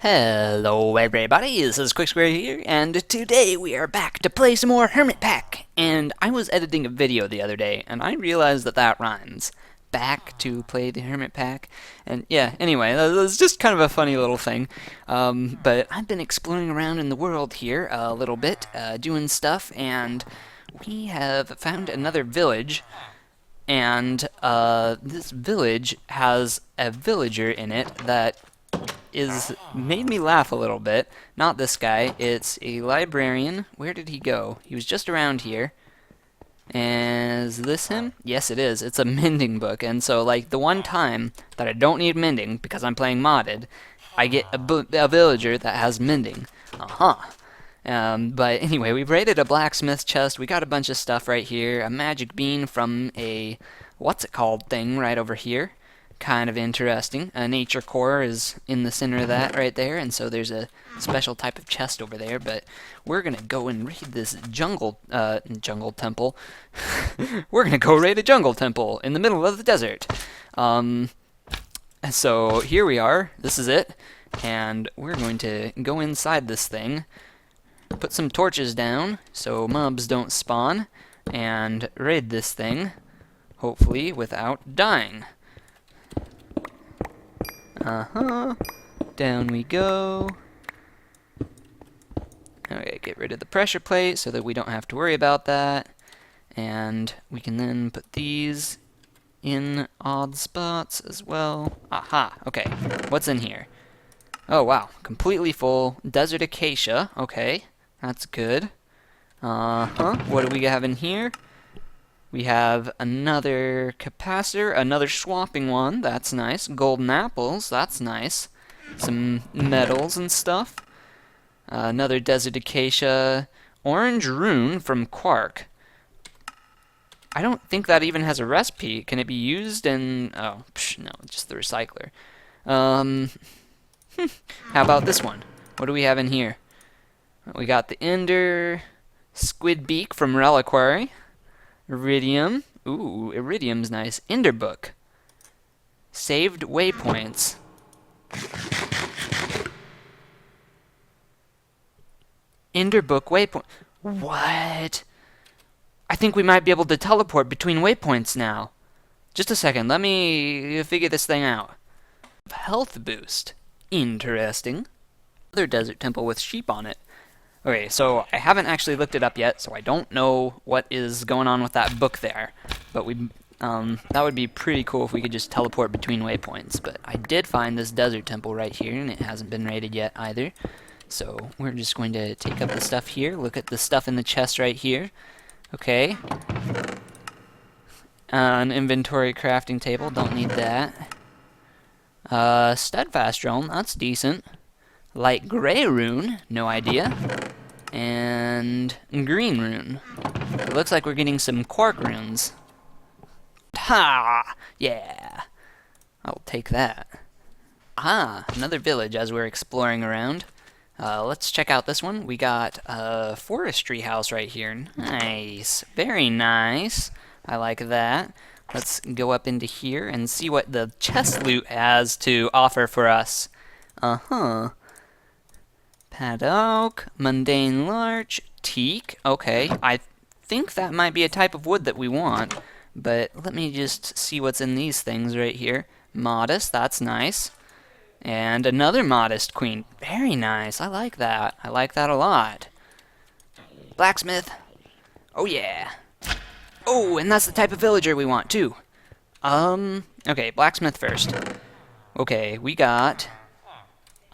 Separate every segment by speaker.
Speaker 1: Hello everybody, this is quixQuery here, and today we are back to play some more Hermit Pack. And I was editing a video the other day, and I realized that that rhymes. Back to play the Hermit Pack. And yeah, anyway, that was just kind of a funny little thing. But I've been exploring around in the world here a little bit, doing stuff, and we have found another village. And this village has a villager in it that made me laugh a little bit. Not this guy. It's a librarian. Where did he go? He was just around here. And is this him? Yes, it is. It's a mending book. And so, like, the one time that I don't need mending because I'm playing modded, I get a villager that has mending. But anyway, we've raided a blacksmith chest. We got a bunch of stuff right here. A magic bean from a what's it called thing right over here. Kind of interesting. A nature core is in the center of that right there, and so there's a special type of chest over there. But we're gonna go and raid this jungle temple. We're gonna go raid a jungle temple in the middle of the desert. So here we are. This is it, and we're going to go inside this thing, put some torches down so mobs don't spawn, and raid this thing, hopefully without dying. Down we go. Okay, get rid of the pressure plate so that we don't have to worry about that. And we can then put these in odd spots as well. Aha, okay. What's in here? Oh, wow. Completely full. Desert acacia. Okay, that's good. What do we have in here? We have another capacitor, another swapping one, that's nice. Golden apples, that's nice. Some metals and stuff. Another desert acacia. Orange rune from quark. I don't think that even has a recipe. Can it be used in... Oh, no, just the recycler. How about this one? What do we have in here? We got the ender squid beak from Reliquary. Iridium. Ooh, iridium's nice. Ender book. Saved waypoints. Ender book waypoint. What? I think we might be able to teleport between waypoints now. Just a second, let me figure this thing out. Health boost. Interesting. Another desert temple with sheep on it. Okay, so I haven't actually looked it up yet, so I don't know what is going on with that book there. But that would be pretty cool if we could just teleport between waypoints. But I did find this desert temple right here, and it hasn't been raided yet either. So we're just going to take up the stuff here. Look at the stuff in the chest right here. Okay. An inventory crafting table, don't need that. Steadfast drone, that's decent. Light gray rune, no idea. And green rune. It looks like we're getting some quark runes. Ha! Yeah! I'll take that. Ah, another village as we're exploring around. Let's check out this one. We got a forestry house right here. Nice. Very nice. I like that. Let's go up into here and see what the chest loot has to offer for us. Paddock, mundane larch, teak. Okay, I think that might be a type of wood that we want. But let me just see what's in these things right here. Modest, that's nice. And another modest queen. Very nice. I like that. I like that a lot. Blacksmith. Oh, yeah. Oh, and that's the type of villager we want, too. Okay, blacksmith first. Okay, we got...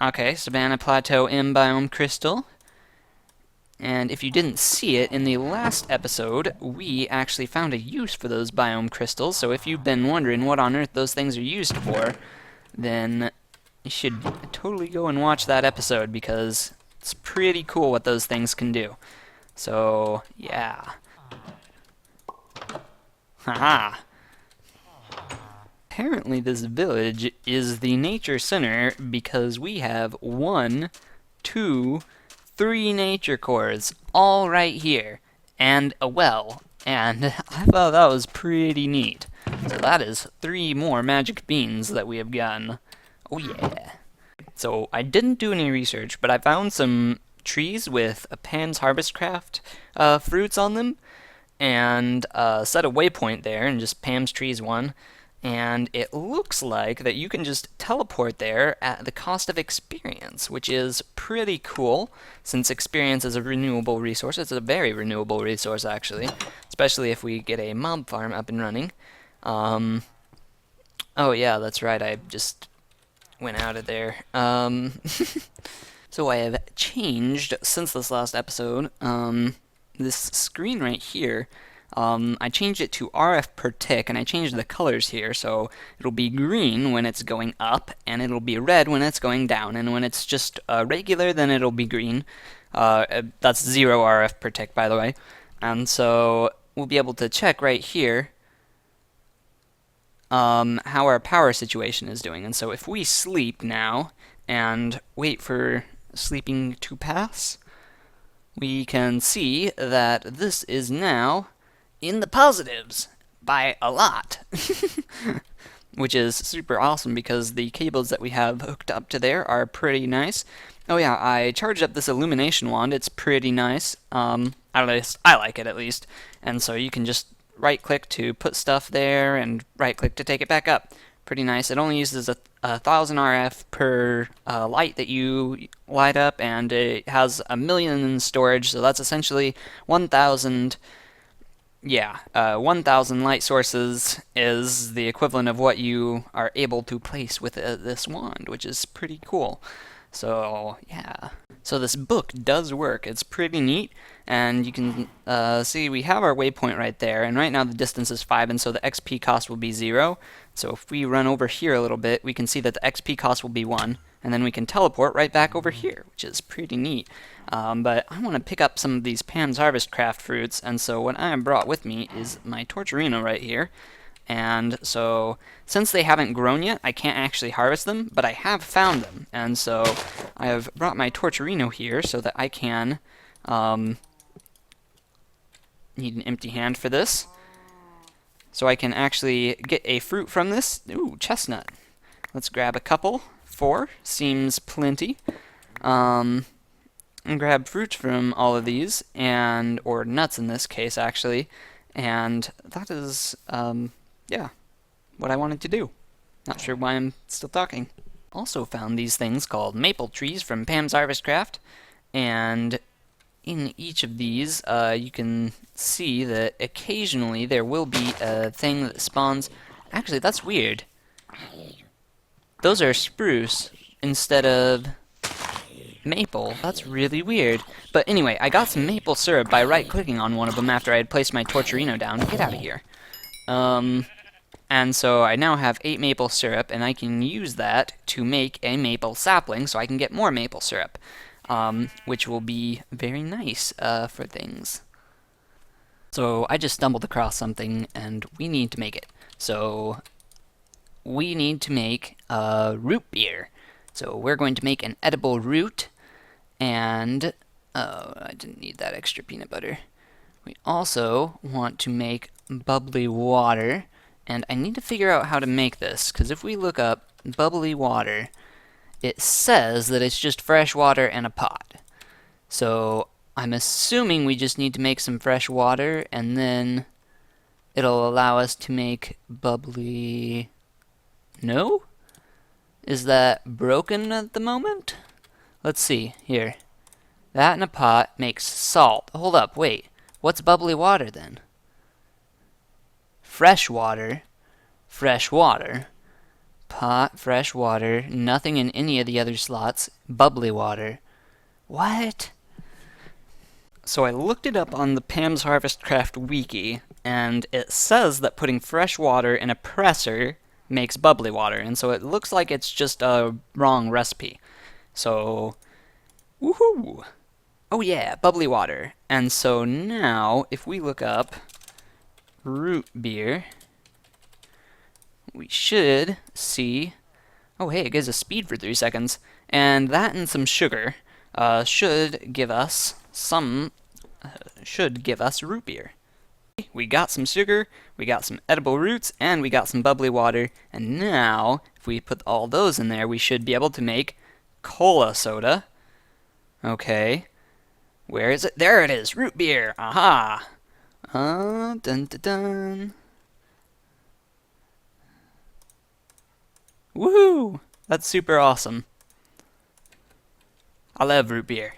Speaker 1: Okay, Savannah Plateau M biome crystal. And if you didn't see it, in the last episode, we actually found a use for those biome crystals. So if you've been wondering what on earth those things are used for, then you should totally go and watch that episode because it's pretty cool what those things can do. So, yeah. Haha. Apparently this village is the nature center because we have 1, 2, 3 nature cores all right here and a well, and I thought that was pretty neat. So that is 3 more magic beans that we have gotten. Oh yeah. So I didn't do any research, but I found some trees with a Pan's Harvestcraft fruits on them, and set a waypoint there, and just Pam's Trees 1. And it looks like that you can just teleport there at the cost of experience, which is pretty cool, since experience is a renewable resource. It's a very renewable resource, actually, especially if we get a mob farm up and running. Oh yeah, that's right, I just went out of there. So I have changed, since this last episode, this screen right here. I changed it to RF per tick, and I changed the colors here, so it'll be green when it's going up, and it'll be red when it's going down, and when it's just regular, then it'll be green. That's 0 RF per tick, by the way. And so we'll be able to check right here how our power situation is doing. And so if we sleep now, and wait for sleeping to pass, we can see that this is now in the positives by a lot, which is super awesome because the cables that we have hooked up to there are pretty nice. Oh yeah, I charged up this illumination wand. It's pretty nice. At least I like it, at least. And so you can just right-click to put stuff there and right-click to take it back up. Pretty nice. It only uses a 1000 RF per light that you light up, and it has 1,000,000 in storage, so that's essentially 1,000. Yeah, 1,000 light sources is the equivalent of what you are able to place with this wand, which is pretty cool. So, yeah. So this book does work. It's pretty neat, and you can see we have our waypoint right there, and right now the distance is 5, and so the XP cost will be 0. So if we run over here a little bit, we can see that the XP cost will be 1, and then we can teleport right back over here, which is pretty neat. But I want to pick up some of these Pam's Harvestcraft fruits, and so what I have brought with me is my Torturino right here. And so, since they haven't grown yet, I can't actually harvest them, but I have found them. And so, I have brought my Torturino here so that I can, need an empty hand for this. So I can actually get a fruit from this. Ooh, chestnut. Let's grab a couple. 4 seems plenty. And grab fruit from all of these, or nuts in this case, actually. And that is, yeah, what I wanted to do. Not sure why I'm still talking. Also found these things called maple trees from Pam's Harvestcraft, and in each of these you can see that occasionally there will be a thing that spawns. Actually, that's weird. Those are spruce instead of maple. That's really weird. But anyway, I got some maple syrup by right-clicking on one of them after I had placed my Torturino down. Get out of here. And so I now have 8 maple syrup, and I can use that to make a maple sapling so I can get more maple syrup, which will be very nice for things. So I just stumbled across something, and we need to make it. So we need to make root beer. So we're going to make an edible root, and I didn't need that extra peanut butter. We also want to make bubbly water, and I need to figure out how to make this, because if we look up bubbly water, it says that it's just fresh water and a pot. So I'm assuming we just need to make some fresh water, and then it'll allow us to make bubbly... No? Is that broken at the moment? Let's see, here. That in a pot makes salt. Hold up, wait. What's bubbly water then? Fresh water. Fresh water. Pot, fresh water. Nothing in any of the other slots. Bubbly water. What? So I looked it up on the Pam's Harvestcraft wiki, and it says that putting fresh water in a presser makes bubbly water, and so it looks like it's just a wrong recipe. So, woohoo! Oh yeah, bubbly water. And so now, if we look up root beer, we should see, oh hey, it gives us speed for 3 seconds, and that and some sugar should give us root beer. We got some sugar, we got some edible roots, and we got some bubbly water, and now, if we put all those in there, we should be able to make cola soda. Okay. Where is it? There it is! Root beer! Aha! Dun dun dun. Woohoo! That's super awesome. I love root beer.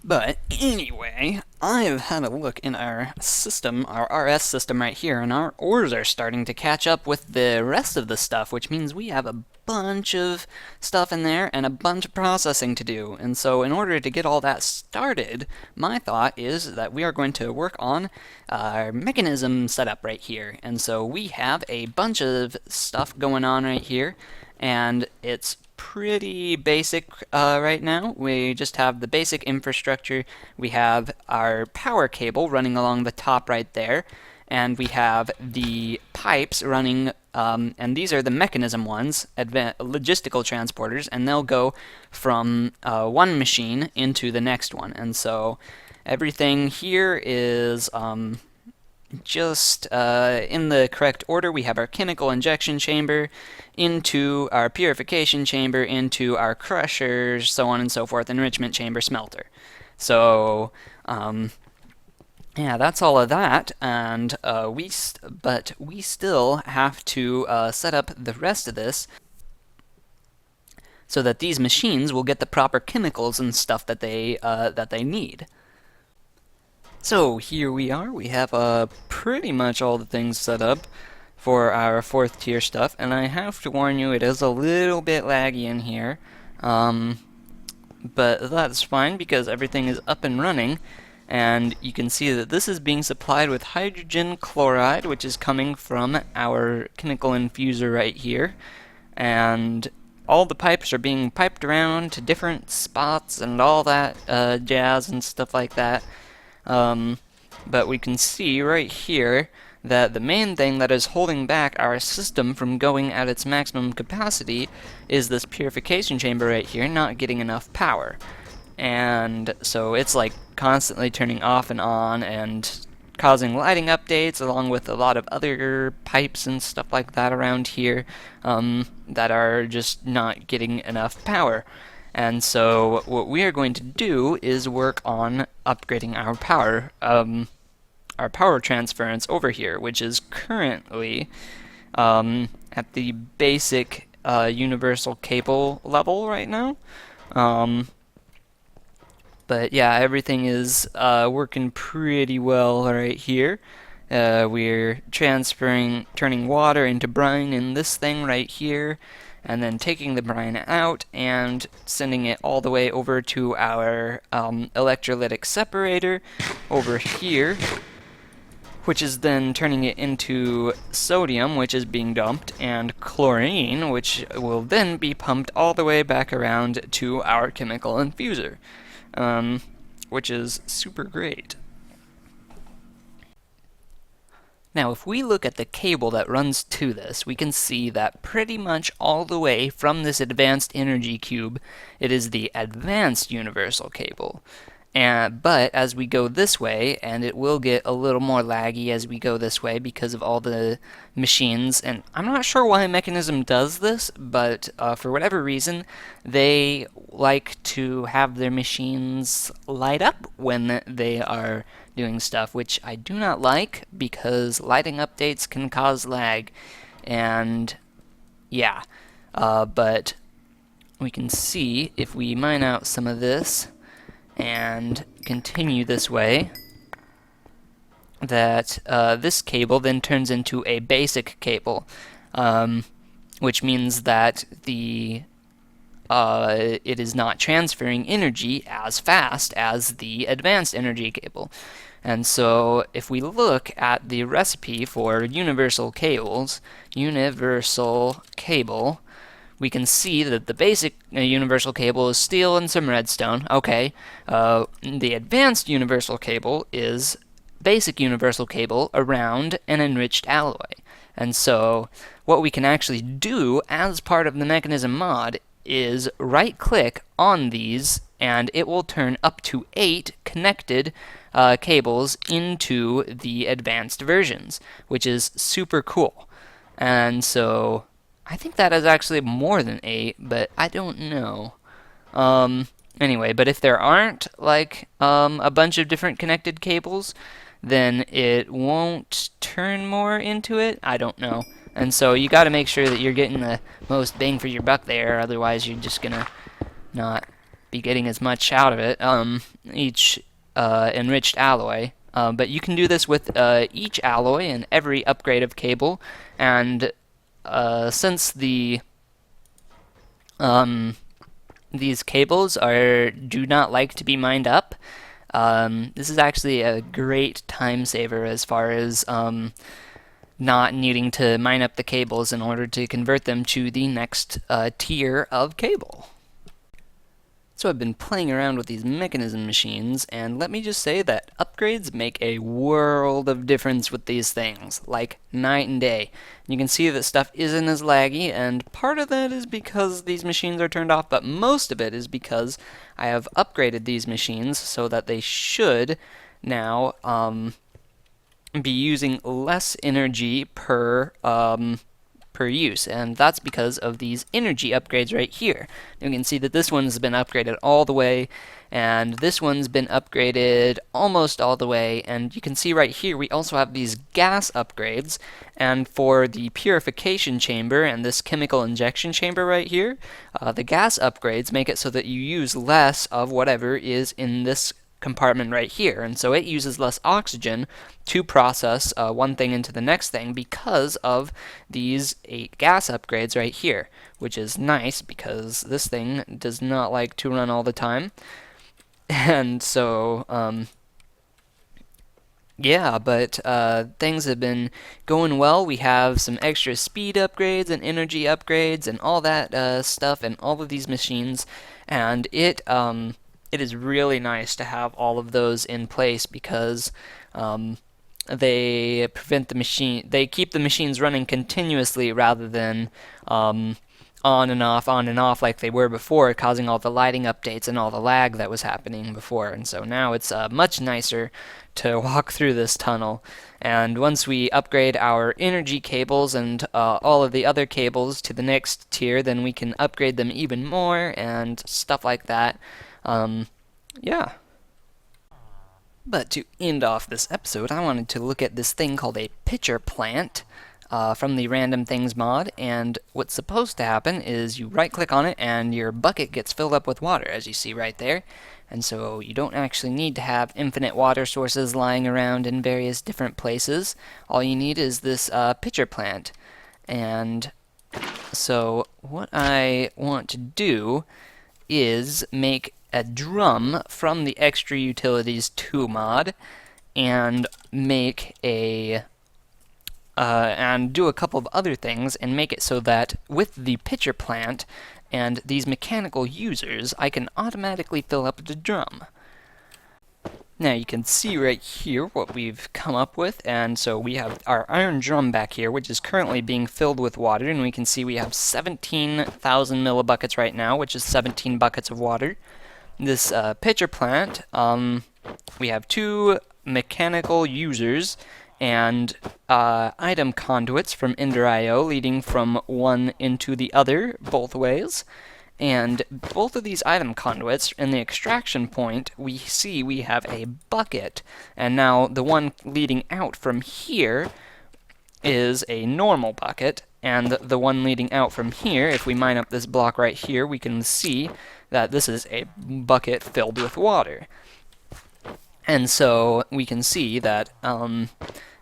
Speaker 1: But anyway, I have had a look in our system, our RS system right here, and our ores are starting to catch up with the rest of the stuff, which means we have a bunch of stuff in there and a bunch of processing to do. And so in order to get all that started, my thought is that we are going to work on our mechanism setup right here. And so we have a bunch of stuff going on right here, and it's pretty basic right now. We just have the basic infrastructure. We have our power cable running along the top right there, and we have the pipes running, and these are the mechanism ones, logistical transporters, and they'll go from one machine into the next one. And so everything here is just in the correct order. We have our chemical injection chamber into our purification chamber, into our crushers, so on and so forth, enrichment chamber, smelter. So, yeah, that's all of that, and we still have to set up the rest of this so that these machines will get the proper chemicals and stuff that they need. So here we are. We have pretty much all the things set up for our 4th tier stuff, and I have to warn you, it is a little bit laggy in here, but that's fine because everything is up and running, and you can see that this is being supplied with hydrogen chloride, which is coming from our chemical infuser right here, and all the pipes are being piped around to different spots and all that jazz and stuff like that. But we can see right here that the main thing that is holding back our system from going at its maximum capacity is this purification chamber right here not getting enough power. And so it's like constantly turning off and on and causing lighting updates, along with a lot of other pipes and stuff like that around here that are just not getting enough power. And so what we are going to do is work on upgrading our power transference over here, which is currently at the basic universal cable level right now. But yeah, everything is working pretty well right here. We're turning water into brine in this thing right here, and then taking the brine out and sending it all the way over to our electrolytic separator over here, which is then turning it into sodium, which is being dumped, and chlorine, which will then be pumped all the way back around to our chemical infuser, which is super great. Now, if we look at the cable that runs to this, we can see that pretty much all the way from this advanced energy cube, it is the advanced universal cable. But as we go this way, and it will get a little more laggy as we go this way because of all the machines, and I'm not sure why Mekanism does this, but for whatever reason, they like to have their machines light up when they are doing stuff, which I do not like because lighting updates can cause lag, and yeah, but we can see if we mine out some of this and continue this way, that this cable then turns into a basic cable, which means that it is not transferring energy as fast as the advanced energy cable. And so if we look at the recipe for universal cable, we can see that the basic universal cable is steel and some redstone. Okay, the advanced universal cable is basic universal cable around an enriched alloy. And so what we can actually do as part of the Mekanism mod is right-click on these, and it will turn up to 8 connected cables into the advanced versions, which is super cool. And so I think that is actually more than 8, but I don't know. Anyway, but if there aren't like a bunch of different connected cables, then it won't turn more into it. I don't know. And so you got to make sure that you're getting the most bang for your buck there, otherwise you're just gonna not be getting as much out of it. Each enriched alloy. But you can do this with each alloy and every upgrade of cable, and since these cables do not like to be mined up, this is actually a great time saver as far as not needing to mine up the cables in order to convert them to the next tier of cable. So I've been playing around with these Mekanism machines, and let me just say that upgrades make a world of difference with these things, like night and day. You can see that stuff isn't as laggy, and part of that is because these machines are turned off, but most of it is because I have upgraded these machines so that they should now be using less energy per use, and that's because of these energy upgrades right here. You can see that this one's been upgraded all the way, and this one's been upgraded almost all the way, and you can see right here we also have these gas upgrades, and for the purification chamber and this chemical injection chamber right here, the gas upgrades make it so that you use less of whatever is in this compartment right here, and so it uses less oxygen to process one thing into the next thing because of these 8 gas upgrades right here, which is nice because this thing does not like to run all the time. And so yeah, but things have been going well. We have some extra speed upgrades and energy upgrades and all that stuff in all of these machines, and it is really nice to have all of those in place because they prevent they keep the machines running continuously rather than on and off like they were before, causing all the lighting updates and all the lag that was happening before. And so now it's much nicer to walk through this tunnel. And once we upgrade our energy cables and all of the other cables to the next tier, then we can upgrade them even more and stuff like that. Yeah. But to end off this episode, I wanted to look at this thing called a pitcher plant from the Random Things mod, and what's supposed to happen is you right-click on it and your bucket gets filled up with water, as you see right there. And so you don't actually need to have infinite water sources lying around in various different places. All you need is this pitcher plant. And so what I want to do is make a drum from the Extra Utilities 2 mod and make a and do a couple of other things and make it so that with the pitcher plant and these mechanical users, I can automatically fill up the drum. Now you can see right here what we've come up with, and so we have our iron drum back here, which is currently being filled with water, and we can see we have 17,000 millibuckets right now, which is 17 buckets of water. This pitcher plant, we have 2 mechanical users and item conduits from Ender.io leading from one into the other both ways. And both of these item conduits in the extraction point, we see we have a bucket, and now the one leading out from here is a normal bucket, and the one leading out from here, if we mine up this block right here, we can see that this is a bucket filled with water. And so we can see that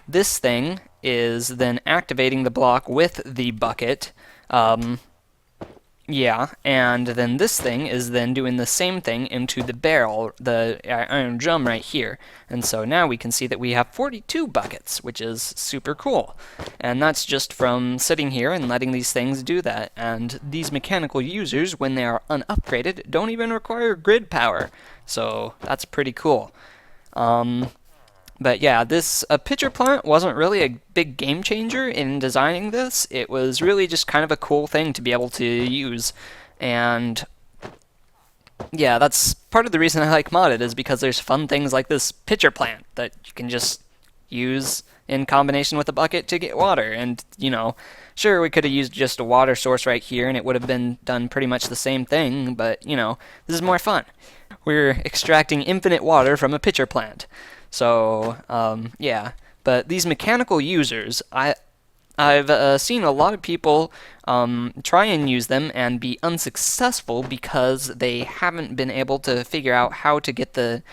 Speaker 1: this thing is then activating the block with the bucket. Yeah, and then this thing is then doing the same thing into the barrel, the iron drum right here. And so now we can see that we have 42 buckets, which is super cool. And that's just from sitting here and letting these things do that. And these mechanical users, when they are unupgraded, don't even require grid power. So that's pretty cool. But yeah, this pitcher plant wasn't really a big game changer in designing this. It was really just kind of a cool thing to be able to use. And yeah, that's part of the reason I like modded, is because there's fun things like this pitcher plant that you can just use in combination with a bucket to get water. And, sure, we could have used just a water source right here and it would have been done pretty much the same thing, but, this is more fun. We're extracting infinite water from a pitcher plant. So, yeah. But these mechanical users, I've seen a lot of people try and use them and be unsuccessful because they haven't been able to figure out how to get the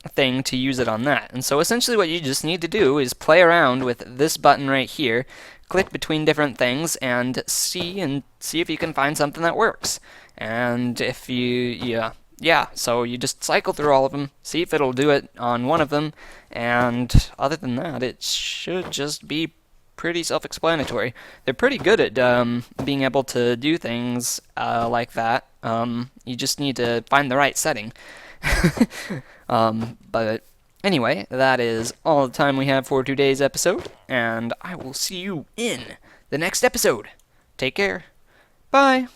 Speaker 1: thing to use it on that. And so essentially what you just need to do is play around with this button right here, click between different things, and see if you can find something that works. And if so you just cycle through all of them, see if it'll do it on one of them, and other than that, it should just be pretty self-explanatory. They're pretty good at being able to do things like that. You just need to find the right setting. But anyway, that is all the time we have for today's episode, and I will see you in the next episode. Take care. Bye.